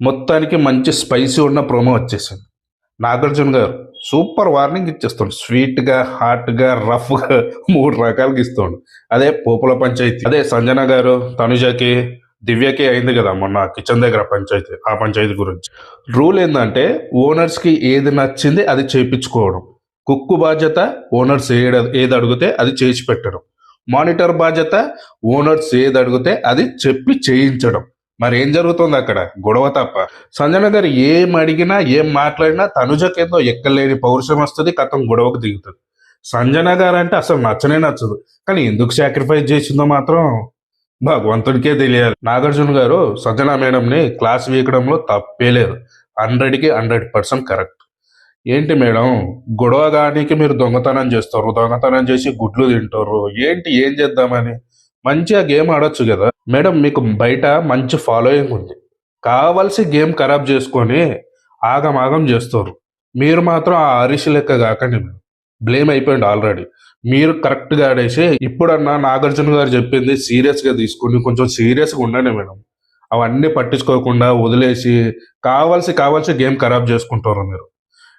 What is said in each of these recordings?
మొత్తానికి మంచి స్పైసీ ఉన్న ప్రోమో వచ్చేసింది. నాగార్జున గారు సూపర్ వార్నింగ్ ఇచ్చేస్తాడు. స్వీట్గా, హాట్గా, రఫ్గా 3 రకాలుగా ఇస్తాడు. అదే పోపుల పంచాయతీ, అదే సంజన గారు తనుజకి, దివ్యకి అయింది కదా మొన్న కిచెన్ దగ్గర పంచాయతీ. ఆ పంచాయతీ గురించి రూల్ ఏంటంటే ఓనర్స్కి ఏది నచ్చింది అది చేయించుకోవడం. కుక్కు బాధ్యత ఓనర్స్ ఏది అడిగితే అది చేసి పెట్టడం. మానిటర్ బాధ్యత ఓనర్స్ ఏది అడిగితే అది చెప్పి చేయించడం. మరి ఏం జరుగుతుంది అక్కడ? గొడవ తప్ప. సంజన గారు ఏం అడిగినా ఏం మాట్లాడినా తనుజకేందో ఎక్కలేని పౌరుషం వస్తుంది, కథం గొడవకు దిగుతుంది. సంజన గారు అంటే అసలు నచ్చనే నచ్చదు, కానీ ఎందుకు సాక్రిఫైస్ చేసిందో మాత్రం భగవంతుడికే తెలియాలి. నాగార్జున గారు సంజన మేడంని క్లాస్ వీకడంలో తప్పే లేదు. 100కి 100% కరెక్ట్. ఏంటి మేడం, గొడవ గానికి మీరు దొంగతనం చేస్తారు, దొంగతనం చేసి గుడ్లు తింటారు, ఏంటి ఏం చేద్దామని? మంచిగా గేమ్ ఆడొచ్చు కదా మేడం. మీకు బయట మంచి ఫాలోయింగ్ ఉంది, కావాల్సి గేమ్ ఖరాబ్ చేసుకొని ఆగమాగం చేస్తారు. మీరు మాత్రం ఆ హరీష్ లెక్క కాకండి మేడం. బ్లేమ్ అయిపోయింది ఆల్రెడీ. మీరు కరెక్ట్గా ఆడేసి ఇప్పుడన్నా నాగార్జున గారు చెప్పింది సీరియస్గా తీసుకుని కొంచెం సీరియస్గా ఉండండి మేడం. అవన్నీ పట్టించుకోకుండా వదిలేసి కావాల్సి గేమ్ ఖరాబ్ చేసుకుంటారు మీరు.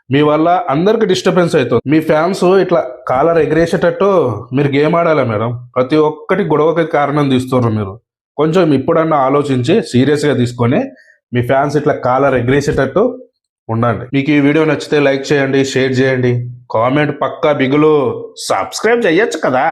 మీ వల్ల అందరికి డిస్టర్బెన్స్ అవుతుంది. మీ ఫ్యాన్స్ ఇట్లా కాలర్ ఎగిరేసేటట్టు మీరు గేమ్ ఆడాలి మేడం. ప్రతి ఒక్కటి గొడవకి కారణం తీస్తున్నారు మీరు. కొంచెం ఇప్పుడన్నా ఆలోచించి సీరియస్గా తీసుకొని మీ ఫ్యాన్స్ ఇట్లా కాలర్ ఎగిరేసేటట్టు ఉండండి. మీకు ఈ వీడియో నచ్చితే లైక్ చేయండి, షేర్ చేయండి, కామెంట్ పక్కా బిగులు, సబ్స్క్రైబ్ చేయొచ్చు కదా.